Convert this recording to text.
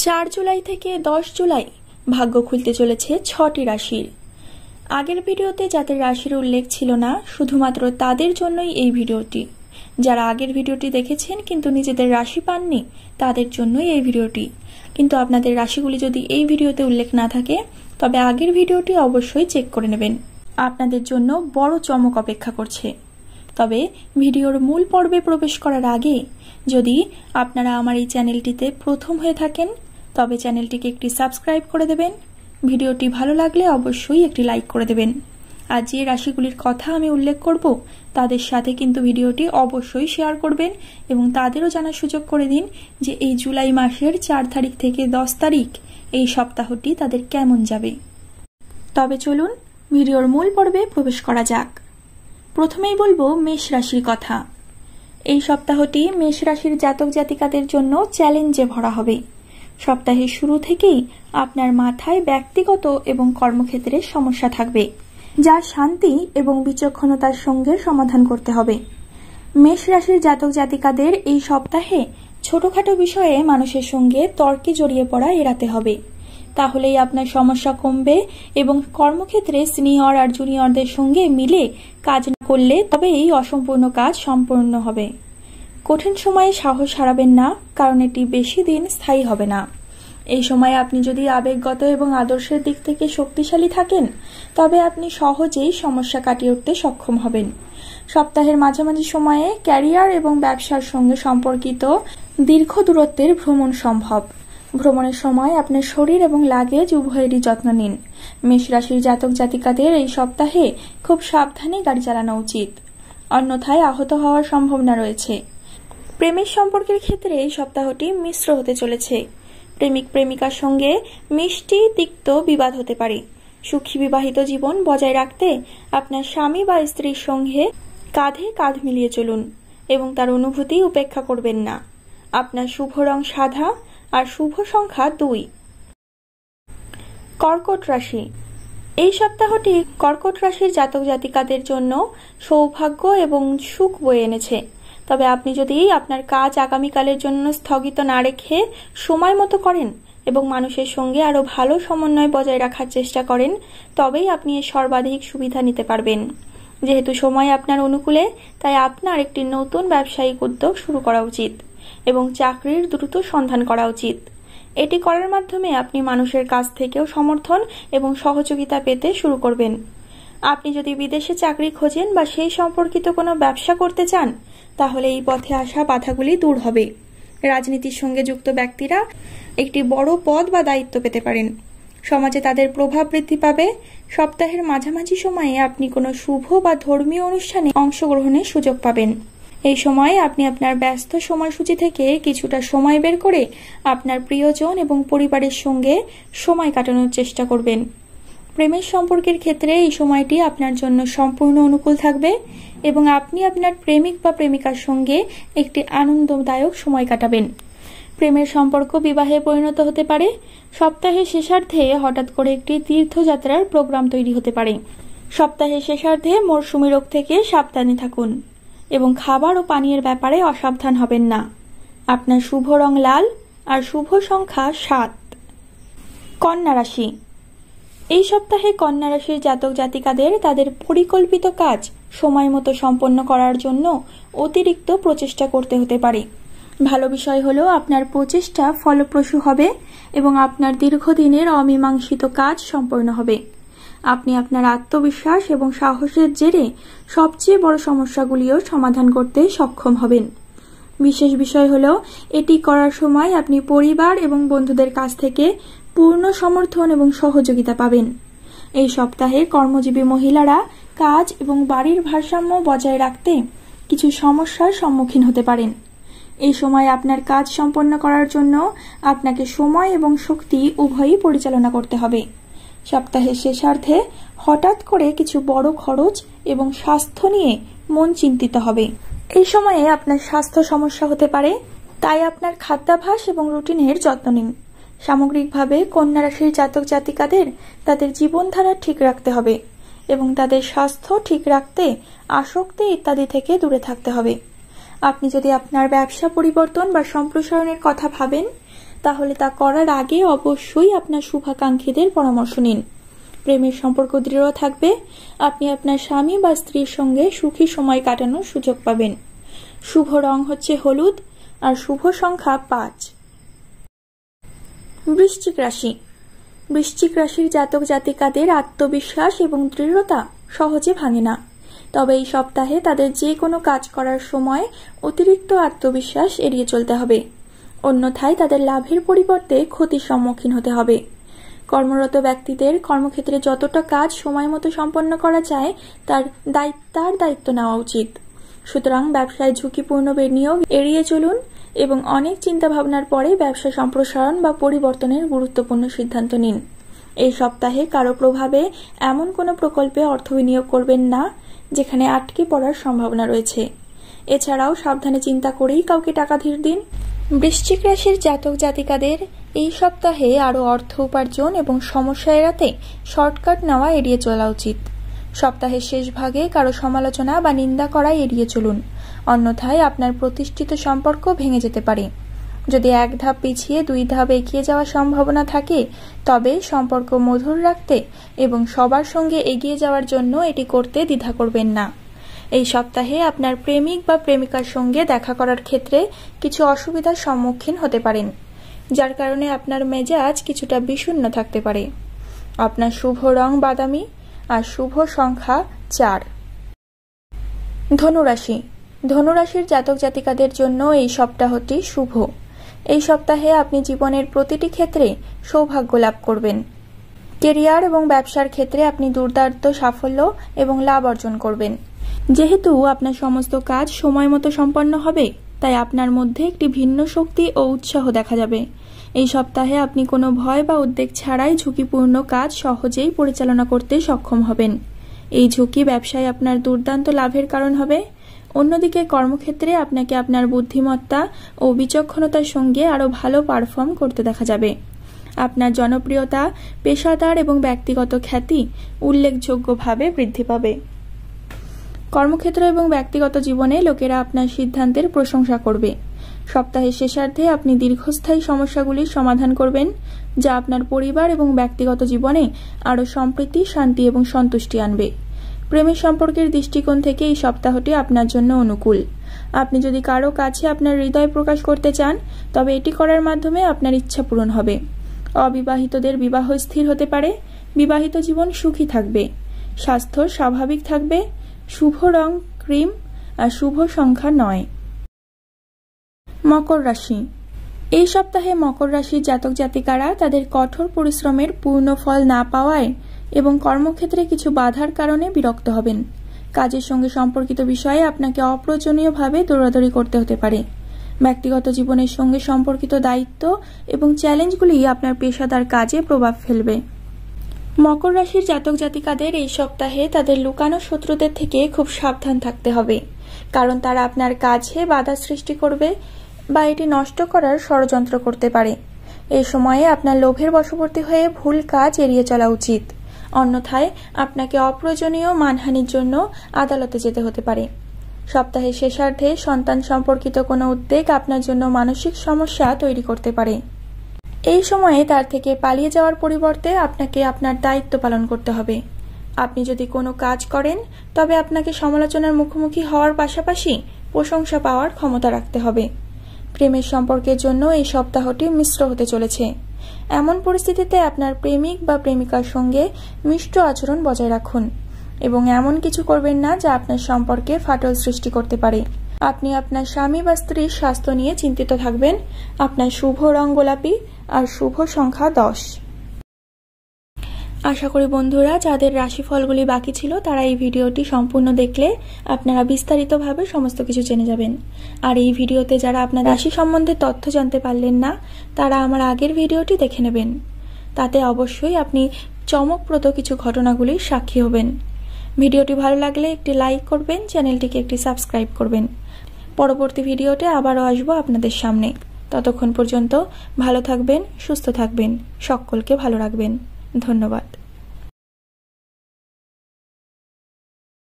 4 জুলাই থেকে 10 জুলাই ভাগ্য খুলতে চলেছে 6টি রাশির। আগের ভিডিওতে যাদের রাশির উল্লেখ ছিল না, শুধুমাত্র তাদের জন্যই এই ভিডিওটি। যারা আগের ভিডিওটি দেখেছেন কিন্তু নিজেদের রাশি পাননি, তাদের জন্যই এই ভিডিওটি। কিন্তু আপনাদের রাশিগুলি যদি এই ভিডিওতে উল্লেখ না থাকে, তবে আগের ভিডিওটি অবশ্যই চেক করে নেবেন। আপনাদের জন্য বড় চমক অপেক্ষা করছে। তবে ভিডিওর মূল পর্বে প্রবেশ করার আগে যদি আপনারা আমার এই চ্যানেলটিতে প্রথম হয়ে থাকেন, তবে চ্যানেলটিকে একটি সাবস্ক্রাইব করে দেবেন। ভিডিওটি ভালো লাগলে অবশ্যই একটি লাইক করে দেবেন। আর যে রাশিগুলির কথা আমি উল্লেখ করব, তাদের সাথে কিন্তু ভিডিওটি অবশ্যই শেয়ার করবেন এবং তাদেরও জানার সুযোগ করে দিন যে এই জুলাই মাসের 4 তারিখ থেকে 10 তারিখ এই সপ্তাহটি তাদের কেমন যাবে। তবে চলুন ভিডিওর মূল পর্বে প্রবেশ করা যাক। প্রথমেই বলবো মেষ রাশির কথা। এই সপ্তাহটি মেষ রাশির জাতক জাতিকাদের জন্য চ্যালেঞ্জে ভরা হবে। সপ্তাহের শুরু থেকেই আপনার মাথায় ব্যক্তিগত এবং কর্মক্ষেত্রে সমস্যা থাকবে, যা শান্তি এবং বিচক্ষণতার সঙ্গে সমাধান করতে হবে। মেষ রাশির জাতক জাতিকাদের এই সপ্তাহে ছোটখাটো বিষয়ে মানুষের সঙ্গে তর্কে জড়িয়ে পড়া এড়াতে হবে। তাহলেই আপনার সমস্যা কমবে এবং কর্মক্ষেত্রে সিনিয়র আর জুনিয়রদের সঙ্গে মিলে কাজ না করলে তবে এই অসম্পূর্ণ কাজ সম্পূর্ণ হবে। কঠিন সময়ে সাহস হারাবেন না, কারণ এটি বেশি দিন স্থায়ী হবে না। এই সময় আপনি যদি আবেগগত এবং আদর্শের দিক থেকে শক্তিশালী থাকেন, তবে আপনি সহজেই সমস্যা কাটিয়ে উঠতে সক্ষম হবেন। সপ্তাহের মাঝামাঝি সময়ে ক্যারিয়ার এবং ব্যবসার সঙ্গে সম্পর্কিত দীর্ঘ দূরত্বের ভ্রমণ সম্ভব। ভ্রমণের সময় আপনার শরীর এবং লাগেজ উভয়েরই যত্ন নিন। মেষ রাশির জাতক জাতিকাদের এই সপ্তাহে খুব সাবধানে গাড়ি চালানো উচিত, অন্যথায় আহত হওয়ার সম্ভাবনা রয়েছে। প্রেমের সম্পর্কের ক্ষেত্রে এই সপ্তাহটি মিশ্র হতে চলেছে। প্রেমিক প্রেমিকার সঙ্গে মিষ্টি তিক্ত বিবাদ হতে পারে। সুখী বিবাহিত জীবন বজায় রাখতে আপনার স্বামী বা স্ত্রীর সঙ্গে কাঁধে কাঁধ মিলিয়ে চলুন এবং তার অনুভূতি উপেক্ষা করবেন না। আপনার শুভ রং সাদা আর শুভ সংখ্যা 2। কর্কট রাশি। এই সপ্তাহটি কর্কট রাশির জাতক জাতিকাদের জন্য সৌভাগ্য এবং সুখ বয়ে এনেছে। তবে আপনি যদি আপনার কাজ আগামীকালের জন্য স্থগিত না রেখে সময় মতো করেন এবং মানুষের সঙ্গে আরো ভালো সমন্বয় বজায় রাখার চেষ্টা করেন, তবেই আপনি এর সর্বাধিক সুবিধা নিতে পারবেন। যেহেতু সময় আপনার অনুকূলে, তাই আপনার একটি নতুন ব্যবসায়িক উদ্যোগ শুরু করা উচিত এবং চাকরির দ্রুত সন্ধান করা উচিত। এটি করার মাধ্যমে আপনি মানুষের কাছ থেকেও সমর্থন এবং সহযোগিতা পেতে শুরু করবেন। আপনি যদি বিদেশে চাকরি খোঁজেন বা সেই সম্পর্কিত কোনো ব্যবসা করতে চান, তাহলে এই পথে আসা বাধাগুলি দূর হবে। রাজনীতির সঙ্গে যুক্ত ব্যক্তিরা একটি বড় পদ বা দায়িত্ব পেতে পারেন। সমাজে তাদের প্রভাব বৃদ্ধি পাবে। সপ্তাহের মাঝামাঝি সময়ে আপনি কোনো শুভ বা ধর্মীয় অনুষ্ঠানে অংশগ্রহণের সুযোগ পাবেন। এই সময় আপনি আপনার ব্যস্ত সময়সূচি থেকে কিছুটা সময় বের করে আপনার প্রিয়জন এবং পরিবারের সঙ্গে সময় কাটানোর চেষ্টা করবেন। প্রেমের সম্পর্কের ক্ষেত্রে এই সময়টি আপনার জন্য সম্পূর্ণ অনুকূল থাকবে এবং আপনি আপনার প্রেমিক বা প্রেমিকার সঙ্গে একটি আনন্দদায়ক সময় কাটাবেন। প্রেমের সম্পর্ক বিবাহে পরিণত হতে পারে। সপ্তাহের শেষার্ধে হঠাৎ করে একটি তীর্থযাত্রার প্রোগ্রাম তৈরি হতে পারে। সপ্তাহের শেষার্ধে মৌসুমী রোগ থেকে সাবধানে থাকুন এবং খাবার ও পানীয়ের ব্যাপারে অসাবধান হবেন না। আপনার শুভ রং লাল আর শুভ সংখ্যা 7। কন্যা রাশি। এই সপ্তাহে কন্যা রাশির জাতক জাতিকাদের তাদের পরিকল্পিত কাজ সময় মতো সম্পন্ন করার জন্য অতিরিক্ত প্রচেষ্টা করতে হতে পারে। ভালো বিষয় হলো আপনার প্রচেষ্টা ফলপ্রসূ হবে এবং আপনার দীর্ঘদিনের অমীমাংসিত কাজ সম্পন্ন হবে। আপনি আপনার আত্মবিশ্বাস এবং সাহসের জেরে সবচেয়ে বড় সমস্যাগুলিও সমাধান করতে সক্ষম হবেন। বিশেষ বিষয় হলো এটি করার সময় আপনি পরিবার এবং বন্ধুদের কাছ থেকে পূর্ণ সমর্থন এবং সহযোগিতা পাবেন। এই সপ্তাহে কর্মজীবী মহিলারা কাজ এবং বাড়ির ভারসাম্য বজায় রাখতে কিছু সমস্যার সম্মুখীন হতে পারেন। এই সময় আপনার কাজ সম্পন্ন করার জন্য আপনাকে সময় এবং শক্তি উভয়ই পরিচালনা করতে হবে। সপ্তাহের শেষার্ধে হঠাৎ করে কিছু বড় খরচ এবং স্বাস্থ্য নিয়ে মন চিন্তিত হবে। এই সময়ে আপনার স্বাস্থ্য সমস্যা হতে পারে, তাই আপনার খাদ্যাভ্যাস এবং রুটিনের যত্ন নিন। সামগ্রিকভাবে কন্যা রাশির জাতক জাতিকাদের তাদের জীবনধারা ঠিক রাখতে হবে এবং তাদের স্বাস্থ্য ঠিক রাখতে আসক্তি ইত্যাদি থেকে দূরে থাকতে হবে। আপনি যদি আপনার ব্যবসা পরিবর্তন বা সম্প্রসারণের কথা ভাবেন, তাহলে তা করার আগে অবশ্যই আপনার শুভাকাঙ্ক্ষীদের পরামর্শ নিন। প্রেমের সম্পর্ক দৃঢ় থাকবে, আপনি আপনার স্বামী বা স্ত্রীর সঙ্গে সুখী সময় কাটানোর সুযোগ পাবেন। শুভ রং হচ্ছে হলুদ আর শুভ সংখ্যা 5। বৃশ্চিক রাশি। বৃশ্চিক রাশির জাতক জাতিকাদের আত্মবিশ্বাস এবং দৃঢ়তা সহজে ভাঙে না, তবে এই সপ্তাহে তাদের যে কোনো কাজ করার সময় অতিরিক্ত আত্মবিশ্বাস এড়িয়ে চলতে হবে, অন্যথায় তাদের লাভের পরিবর্তে ক্ষতির সম্মুখীন হতে হবে। কর্মরত ব্যক্তিদের কর্মক্ষেত্রে যতটা কাজ সময় মতো সম্পন্ন করা যায় তার দায়িত্ব নেওয়া উচিত। সুতরাং ব্যবসায় ঝুঁকিপূর্ণ বিনিয়োগ এড়িয়ে চলুন এবং অনেক চিন্তা ভাবনার পরে ব্যবসা সম্প্রসারণ বা পরিবর্তনের গুরুত্বপূর্ণ সিদ্ধান্ত নিন। এই সপ্তাহে কারো প্রভাবে এমন কোনো প্রকল্পে অর্থ বিনিয়োগ করবেন না যেখানে আটকে পড়ার সম্ভাবনা রয়েছে। এছাড়াও সাবধানে চিন্তা করেই কাউকে টাকা ধার দিন। বৃশ্চিক রাশির জাতক জাতিকাদের এই সপ্তাহে আরও অর্থ উপার্জন এবং সমস্যা এড়াতে শর্টকাট নেওয়া এড়িয়ে চলা উচিত। সপ্তাহের শেষ ভাগে কারো সমালোচনা বা নিন্দা করা এড়িয়ে চলুন, অন্যথায় আপনার প্রতিষ্ঠিত সম্পর্ক ভেঙে যেতে পারে। যদি এক ধাপ পিছিয়ে 2 ধাপ এগিয়ে যাওয়ার সম্ভাবনা থাকে তবে সম্পর্ক মধুর রাখতে এবং সবার সঙ্গে এগিয়ে যাওয়ার জন্য এটি করতে দ্বিধা করবেন না। এই সপ্তাহে আপনার প্রেমিক বা প্রেমিকার সঙ্গে দেখা করার ক্ষেত্রে কিছু অসুবিধার সম্মুখীন হতে পারেন, যার কারণে আপনার মেজাজ কিছুটা বিষণ্ণ থাকতে পারে। আপনার শুভ রং বাদামি আর শুভ সংখ্যা 4। ধনুরাশি। ধনুরাশির জাতক জাতিকাদের জন্য এই সপ্তাহটি শুভ। এই সপ্তাহে আপনি জীবনের প্রতিটি ক্ষেত্রে সৌভাগ্য লাভ করবেন। কেরিয়ার এবং ব্যবসার ক্ষেত্রে আপনি দুর্দান্ত সাফল্য এবং লাভ অর্জন করবেন। যেহেতু আপনার সমস্ত কাজ সময় মতো সম্পন্ন হবে, তাই আপনার মধ্যে একটি ভিন্ন শক্তি ও উৎসাহ দেখা যাবে। এই সপ্তাহে আপনি কোনো ভয় বা উদ্বেগ ছাড়াই ঝুঁকিপূর্ণ কাজ সহজেই পরিচালনা করতে সক্ষম হবেন। এই ঝুঁকি ব্যবসায় আপনার দুর্দান্ত লাভের কারণ হবে। অন্যদিকে কর্মক্ষেত্রে আপনাকে আপনার বুদ্ধিমত্তা ও বিচক্ষণতার সঙ্গে আরও ভালো পারফর্ম করতে দেখা যাবে। আপনার জনপ্রিয়তা, পেশাদার এবং ব্যক্তিগত খ্যাতি উল্লেখযোগ্যভাবে বৃদ্ধি পাবে। কর্মক্ষেত্র এবং ব্যক্তিগত জীবনে লোকেরা আপনার সিদ্ধান্তের প্রশংসা করবে। সপ্তাহের শেষার্ধে আপনি দীর্ঘস্থায়ী সমস্যাগুলির সমাধান করবেন, যা আপনার পরিবার এবং ব্যক্তিগত জীবনে আরও সম্প্রীতি, শান্তি এবং সন্তুষ্টি আনবে। প্রেমের সম্পর্কের দৃষ্টিকোণ থেকে এই সপ্তাহটি আপনার জন্য অনুকূল। আপনি যদি কারো কাছে আপনার হৃদয় প্রকাশ করতে চান তবে এটি করার মাধ্যমে আপনার ইচ্ছা পূরণ হবে। অবিবাহিতদের বিবাহ স্থির হতে পারে। বিবাহিত জীবন সুখী থাকবে। স্বাস্থ্য স্বাভাবিক থাকবে। শুভ রং ক্রিম আর শুভ সংখ্যা 9। মকর রাশি। এই সপ্তাহে মকর রাশির জাতক জাতিকারা তাদের কঠোর পরিশ্রমের পূর্ণ ফল না পাওয়ায় এবং কর্মক্ষেত্রে কিছু বাধার কারণে বিরক্ত হবেন। কাজের সঙ্গে সম্পর্কিত বিষয়ে আপনাকে অপ্রয়োজনীয়ভাবে দৌড়াদৌড়ি করতে হতে পারে। ব্যক্তিগত জীবনের সঙ্গে সম্পর্কিত দায়িত্ব এবং চ্যালেঞ্জগুলি আপনার পেশাদার কাজে প্রভাব ফেলবে। মকর রাশির জাতক জাতিকাদের এই সপ্তাহে তাদের লুকানো শত্রুদের থেকে খুব সাবধান থাকতে হবে, কারণ তারা আপনার কাজে বাধা সৃষ্টি করবে বা এটি নষ্ট করার ষড়যন্ত্র করতে পারে। এই সময়ে আপনার লোভের বশবর্তী হয়ে ভুল কাজ এড়িয়ে চলা উচিত, অন্যথায় আপনাকে অপ্রয়োজনীয় মানহানির জন্য আদালতে যেতে হতে পারে। সপ্তাহের শেষার্ধে সন্তান সম্পর্কিত কোনো উদ্বেগ আপনার জন্য মানসিক সমস্যা তৈরি করতে পারে। এই সময়ে তার থেকে পালিয়ে যাওয়ার পরিবর্তে আপনাকে আপনার দায়িত্ব পালন করতে হবে। আপনি যদি কোনো কাজ করেন তবে আপনাকে সমালোচনার মুখোমুখি হওয়ার পাশাপাশি প্রশংসা পাওয়ার ক্ষমতা রাখতে হবে। প্রেমের সম্পর্কের জন্য এই সপ্তাহটি মিশ্র হতে চলেছে। এমন পরিস্থিতিতে আপনার প্রেমিক বা প্রেমিকার সঙ্গে মিষ্ট আচরণ বজায় রাখুন এবং এমন কিছু করবেন না যা আপনার সম্পর্কে ফাটল সৃষ্টি করতে পারে। আপনি আপনার স্বামী বা স্ত্রীর স্বাস্থ্য নিয়ে চিন্তিত থাকবেন। আপনার শুভ রং গোলাপি আর শুভ সংখ্যা 10। আশা করি বন্ধুরা, যাদের রাশিফলগুলি বাকি ছিল তারা এই ভিডিওটি সম্পূর্ণ দেখলে আপনারা বিস্তারিতভাবে সমস্ত কিছু জেনে যাবেন। আর এই ভিডিওতে যারা আপনার রাশি সম্বন্ধে তথ্য জানতে পারলেন না তারা আমার আগের ভিডিওটি দেখে নেবেন। তাতে অবশ্যই আপনি চমকপ্রদ কিছু ঘটনাগুলির সাক্ষী হবেন। ভিডিওটি ভালো লাগলে একটি লাইক করবেন, চ্যানেলটিকে একটি সাবস্ক্রাইব করবেন। পরবর্তী ভিডিওতে আবারও আসবো আপনাদের সামনে। ততক্ষণ পর্যন্ত ভালো থাকবেন, সুস্থ থাকবেন, সকলকে ভালো রাখবেন। ধন্যবাদ।